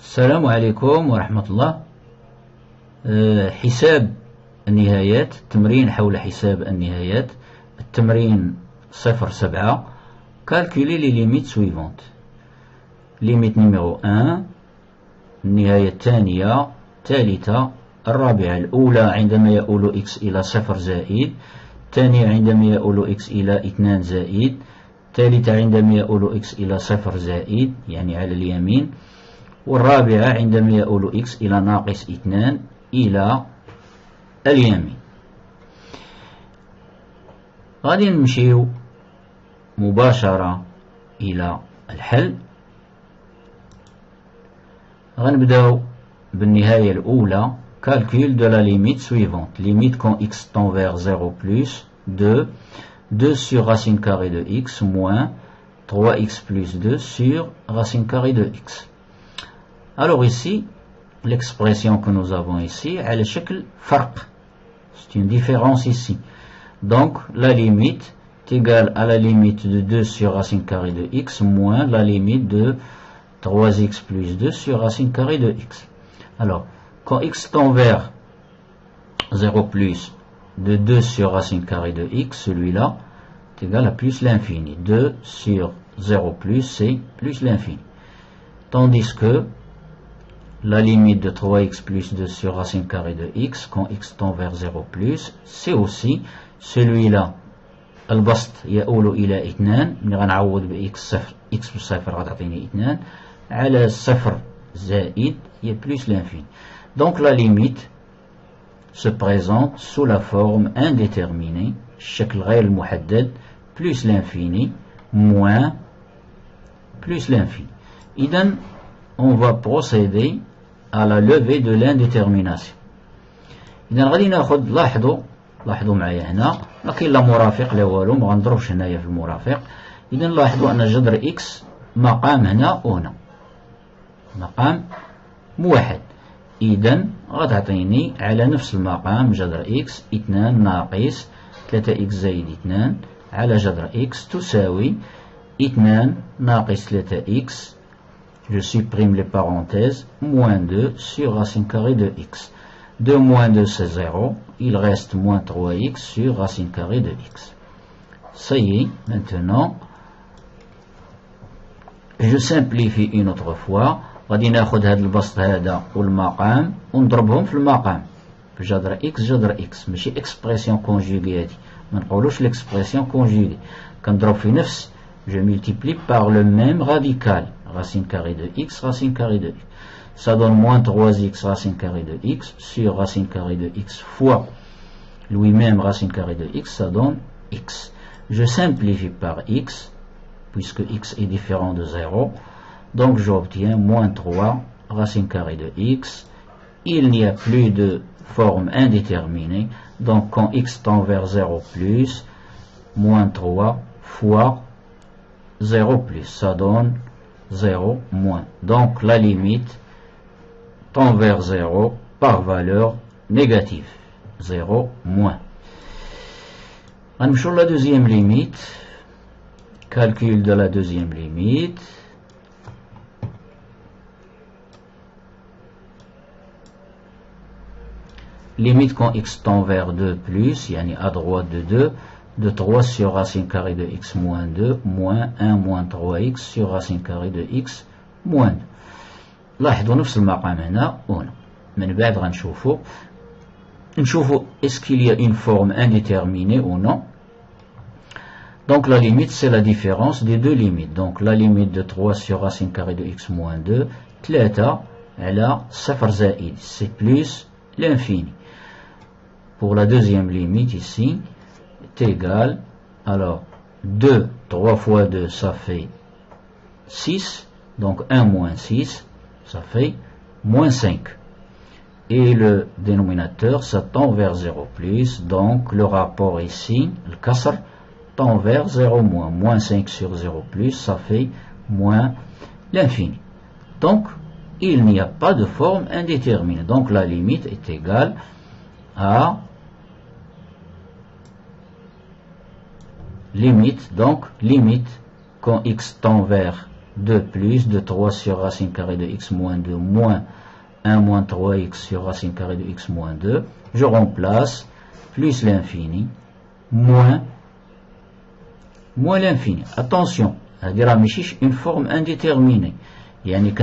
السلام عليكم ورحمة الله. حساب النهايات، تمرين حول حساب النهايات. التمرين 07. calculer les limites suivantes. ليميت نيميرو 1، النهاية الثانية، الثالثة، الرابعة. الأولى عندما يؤول x إلى 0 زائد، الثانية عندما يؤول x إلى 2 زائد، الثالثة عندما يؤول x إلى 0 زائد يعني على اليمين، والرابعة عندما يؤول x إلى ناقص 2 إلى اليمين. غادي نمشيو مباشرة إلى الحل. غنبداو بالنهاية الأولى. calcul de la limite suivante. Limite quand x tend vers 0 plus 2 sur racine carrée de x moins 3x plus 2 sur racine carrée de x. Alors ici, l'expression que nous avons ici, elle est شكل فرق. C'est une différence ici. Donc, la limite est égale à la limite de 2 sur racine carrée de x moins la limite de 3x plus 2 sur racine carrée de x. Alors, quand x tend vers 0 plus de 2 sur racine carrée de x, celui-là est égal à plus l'infini. 2 sur 0 plus, c'est plus l'infini. Tandis que la limite de 3x plus 2 sur racine carrée de x, quand x tend vers 0 plus, c'est aussi celui-là. البسط يؤول إلى 2، ملي غنعوض ب x بصفر غتعطيني 2 على صفر زائد هي plus l'infini. Donc la limite se présente sous la forme indéterminée، الشكل غير المحدد، plus l'infini moins plus l'infini. إذن on va procéder à la levée de l'indétermination. إذن غادي ناخد، لاحظوا معايا هنا ما كاين لا مرافق لا والو، ما غنضربش هنايا في المرافق. إذن لاحظوا أن جذر إكس مقام هنا وهنا مقام موحد. إذن غتعطيني على نفس المقام جذر إكس 2 ناقص 3 إكس زائد 2 على جذر إكس تساوي 2 ناقص 3 إكس، je supprime les parenthèses, moins 2 sur racine carrée de x. 2 moins 2 c'est 0, il reste moins 3x sur racine carrée de x. Ça y est, maintenant, je simplifie une autre fois. غادي ناخد هذا البسط هذا والمقام ونضربهم في المقام في جذر x جذر x، ماشي اكسبرسيون كونجوغي هادي، ما نقولوش l'expression conjuguée. كنضرب في نفس، je multiplie par le même radical, racine carrée de x, racine carrée de x. Ça donne moins 3x racine carrée de x sur racine carrée de x fois lui-même racine carrée de x, ça donne x. Je simplifie par x, puisque x est différent de 0. Donc j'obtiens moins 3 racine carrée de x. Il n'y a plus de forme indéterminée. Donc quand x tend vers 0 plus, moins 3 fois 0 plus, ça donne 0 moins. Donc la limite tend vers 0 par valeur négative. 0 moins. On la deuxième limite. Calcul de la deuxième limite. Limite quand x tend vers 2 plus, yani à droite de 2, de 3 sur racine carrée de x moins 2, moins 1 moins 3x sur racine carrée de x moins 2. لاحظوا نفس المقام هنا وهنا. من بعد غنشوفوا est-ce qu'il y a une forme indéterminée ou non. Donc la limite c'est la différence des deux limites. Donc la limite de 3 sur racine carrée de x moins 2 3 على صفر زائد, c'est plus l'infini. Pour la deuxième limite ici est égal, alors 2, 3 fois 2 ça fait 6, donc 1 moins 6 ça fait moins 5. Et le dénominateur ça tend vers 0 plus, donc le rapport ici, le kasr, tend vers 0 moins. Moins 5 sur 0 plus ça fait moins l'infini. Donc il n'y a pas de forme indéterminée. Donc la limite est égale à limite quand x tend vers 2 plus 2 sur racine carrée de x moins 2 moins 1 moins 3x sur racine carrée de x moins 2. Je remplace plus l'infini moins l'infini. Attention, هذه ماشيش une forme indéterminée. يعني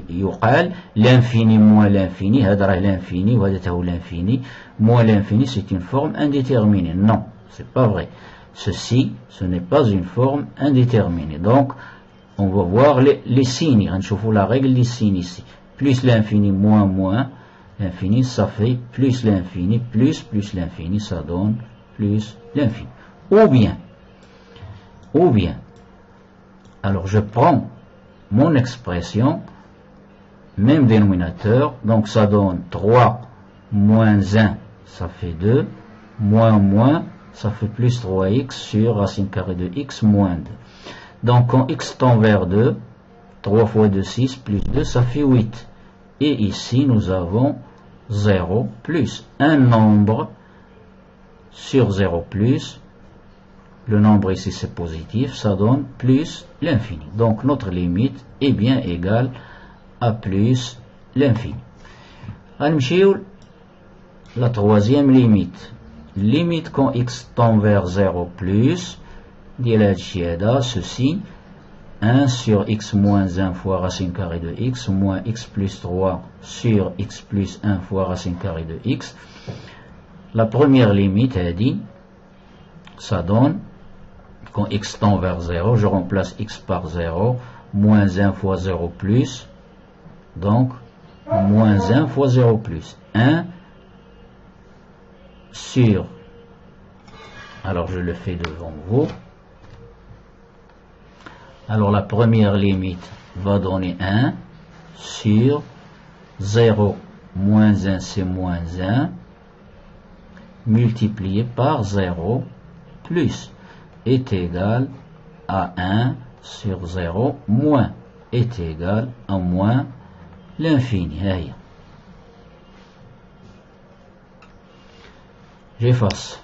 يقال l'infini moins l'infini, هذا راه l'infini وهذا هو l'infini, moins l'infini c'est une forme indéterminée. Non, c'est pas vrai. Ceci, ce n'est pas une forme indéterminée. Donc, on va voir les signes. On la règle des signes ici. Plus l'infini moins l'infini, ça fait plus l'infini, plus l'infini, ça donne plus l'infini. Ou bien, alors je prends mon expression, même dénominateur, donc ça donne 3 moins 1, ça fait 2, moins, ça fait plus 3x sur racine carrée de x moins 2. Donc quand x tend vers 2, 3 fois 2, 6, plus 2, ça fait 8. Et ici, nous avons 0 plus un nombre sur 0 plus. Le nombre ici, c'est positif, ça donne plus l'infini. Donc notre limite est bien égale à plus l'infini. La troisième limite. Limite quand x tend vers 0 plus, ceci, 1 sur x moins 1 fois racine carrée de x moins x plus 3 sur x plus 1 fois racine carrée de x. La première limite, elle dit, ça donne, quand x tend vers 0, je remplace x par 0, moins 1 fois 0 plus, donc moins 1 fois 0 plus, 1 sur, alors je le fais devant vous, alors la première limite va donner 1 sur 0 moins 1 c'est moins 1 multiplié par 0 plus est égal à 1 sur 0 moins est égal à moins l'infini. J'efface.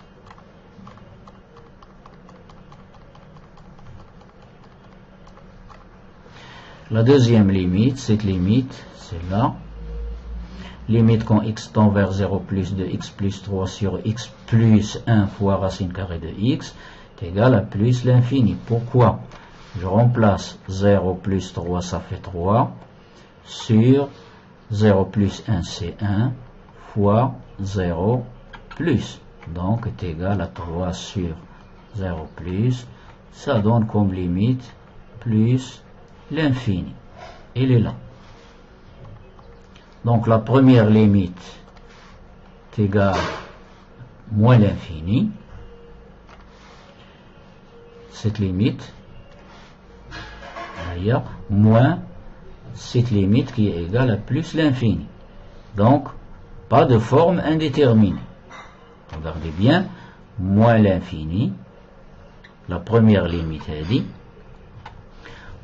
La deuxième limite, cette limite, c'est là. Limite quand x tend vers 0 plus de x plus 3 sur x plus 1 fois racine carrée de x est égal à plus l'infini. Pourquoi? Je remplace 0 plus 3, ça fait 3, sur 0 plus 1, c'est 1, fois 0 plus. Donc est égal à 3 sur 0 plus. Ça donne comme limite plus l'infini. Il est là. Donc la première limite est égale à moins l'infini. Cette limite, d'ailleurs, moins cette limite qui est égale à plus l'infini. Donc, pas de forme indéterminée. Regardez bien, moins l'infini, la première limite est dit,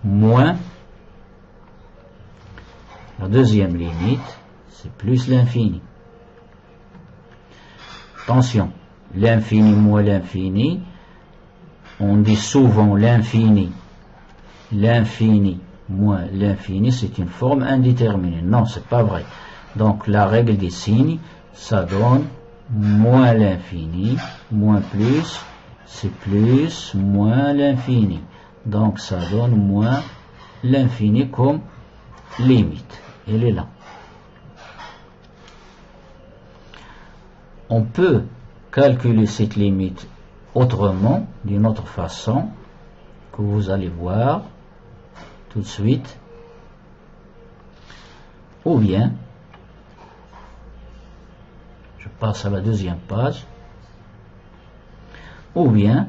moins la deuxième limite, c'est plus l'infini. Attention, l'infini moins l'infini, on dit souvent l'infini moins l'infini, c'est une forme indéterminée. Non, c'est pas vrai. Donc la règle des signes, ça donne moins l'infini, moins plus, c'est plus, moins l'infini. Donc ça donne moins l'infini comme limite. Elle est là. On peut calculer cette limite autrement, d'une autre façon, que vous allez voir tout de suite. Ou bien, je passe à la deuxième page, ou bien,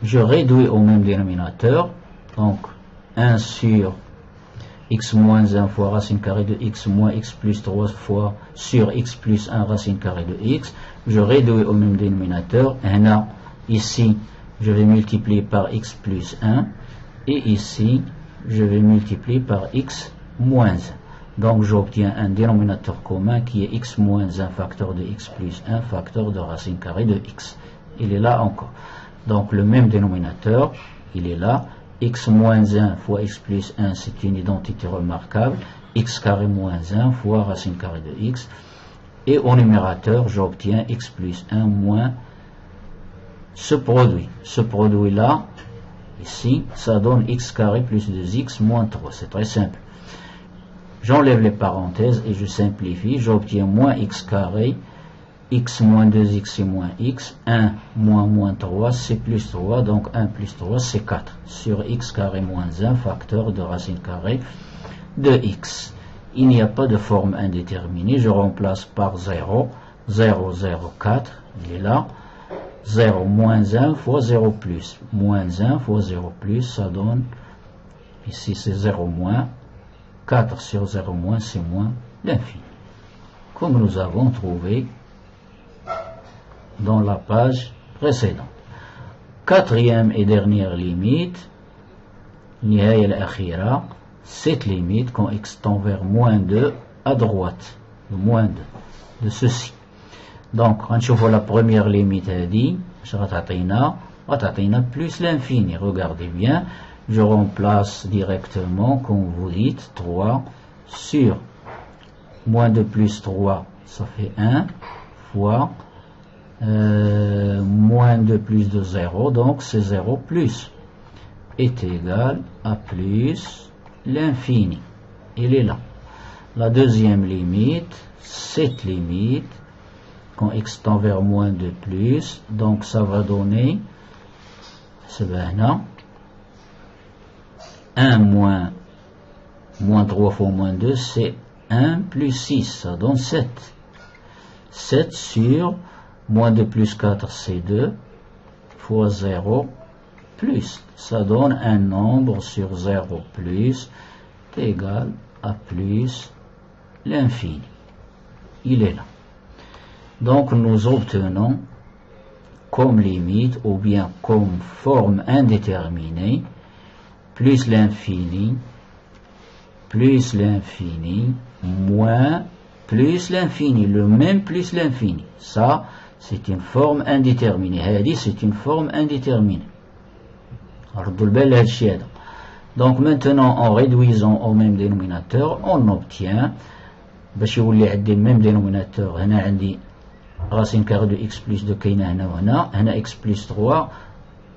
je réduis au même dénominateur, donc 1 sur x moins 1 fois racine carrée de x moins x plus 3 fois sur x plus 1 racine carrée de x, je réduis au même dénominateur, ici je vais multiplier par x plus 1, et ici je vais multiplier par x moins 1. Donc j'obtiens un dénominateur commun qui est x moins 1 facteur de x plus 1 facteur de racine carrée de x. Il est là encore. Donc le même dénominateur, il est là, x moins 1 fois x plus 1, c'est une identité remarquable. X carré moins 1 fois racine carrée de x. Et au numérateur, j'obtiens x plus 1 moins ce produit. Ce produit-là, ici, ça donne x carré plus 2x moins 3. C'est très simple. J'enlève les parenthèses et je simplifie. J'obtiens moins x carré, x moins 2x c'est moins x, 1 moins 3 c'est plus 3, donc 1 plus 3 c'est 4. Sur x carré moins 1, facteur de racine carrée de x. Il n'y a pas de forme indéterminée, je remplace par 0, 0, 0, 4, il est là. 0 moins 1 fois 0 plus, moins 1 fois 0 plus, ça donne, ici c'est 0 moins, 4 sur 0 moins, c'est moins l'infini. Comme nous avons trouvé dans la page précédente. Quatrième et dernière limite, nihaya al-akhira, cette limite quand x tend vers moins 2 à droite, le moins 2 de ceci. Donc, on la première limite a dit, plus l'infini. Regardez bien, je remplace directement, comme vous dites, 3 sur moins 2 plus 3, ça fait 1, fois moins 2 plus de 0, donc c'est 0 plus, est égal à plus l'infini. Il est là. La deuxième limite, cette limite, quand x tend vers moins 2 plus, donc ça va donner, c'est bien, 1 moins 3 fois moins 2, c'est 1 plus 6, ça donne 7. 7 sur moins 2 plus 4, c'est 2, fois 0, plus, ça donne un nombre sur 0 plus, est égal à plus l'infini. Il est là. Donc nous obtenons comme limite ou bien comme forme indéterminée plus l'infini moins plus l'infini, le même plus l'infini. Ça, c'est une forme indéterminée. Hadi, c'est une forme indéterminée. Donc maintenant, en réduisant au même dénominateur, on obtient, le même dénominateur, racine carrée de x plus 2 كاينه هنا وهنا هنا x plus 3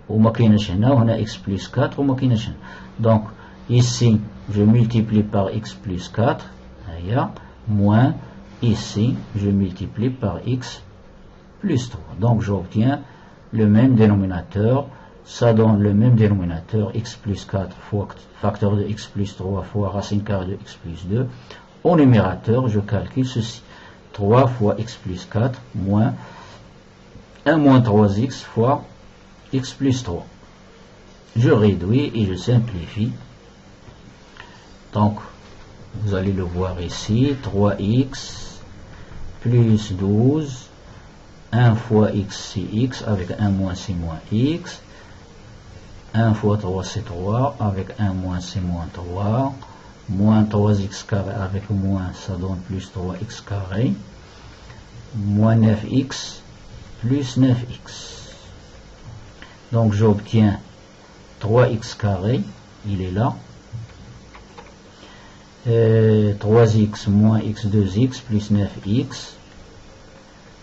وما كايناش هنا وهنا x plus 4 وما كايناش هنا. Donc ici je multiplie par x plus 4 هيا moins ici je multiplie par x plus 3. Donc j'obtiens le même dénominateur, ça donne le même dénominateur x plus 4 fois facteur de x plus 3 fois racine carrée de x plus 2. Au numérateur je calcule ceci, 3 fois x plus 4 moins 1 moins 3x fois x plus 3. Je réduis et je simplifie. Donc, vous allez le voir ici, 3x plus 12, 1 fois x c'est x, avec 1 moins c'est moins x, 1 fois 3 c'est 3, avec 1 moins c'est moins 3, moins 3x carré avec moins, ça donne plus 3x carré, moins 9x plus 9x. Donc j'obtiens 3x carré, il est là, 3x moins x 2x plus 9x,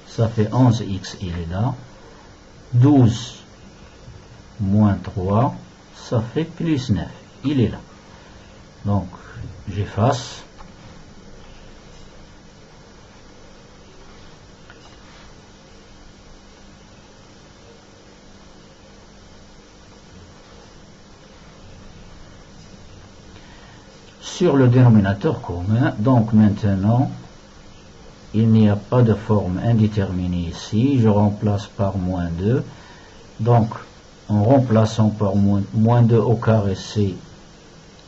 ça fait 11x, il est là, 12 moins 3, ça fait plus 9, il est là. Donc j'efface. Sur le dénominateur commun, donc maintenant, il n'y a pas de forme indéterminée ici, je remplace par moins 2, donc en remplaçant par moins 2 au carré, c'est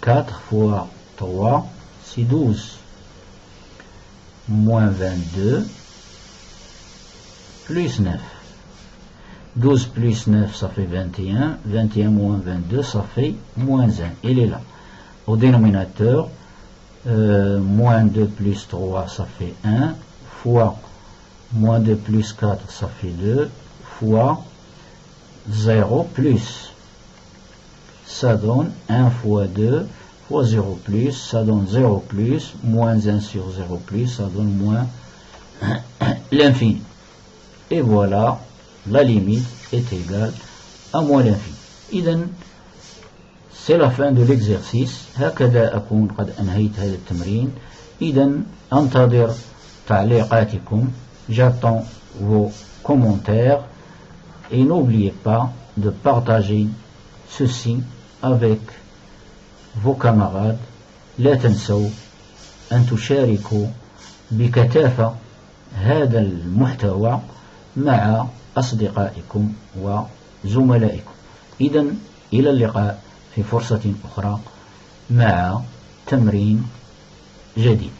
4 fois 3, c'est 12, moins 22, plus 9. 12 plus 9, ça fait 21, 21 moins 22, ça fait moins 1, il est là. Au dénominateur, moins 2 plus 3, ça fait 1, fois moins 2 plus 4, ça fait 2, fois 0 plus ça donne 1 fois 2 fois 0 plus, ça donne 0 plus, moins 1 sur 0 plus, ça donne moins l'infini. Et voilà, la limite est égale à moins l'infini. إذن c'est la fin de l'exercice. هكذا أكون قد أنهيت هذا التمرين. إذن أنتظر تعليقاتكم. J'attends vos commentaires. Et n'oubliez pas de partager ceci avec vos camarades. لا تنسوا أن تشاركوا بكثافة هذا المحتوى مع أصدقائكم وزملائكم. إذن إلى اللقاء في فرصة أخرى مع تمرين جديد.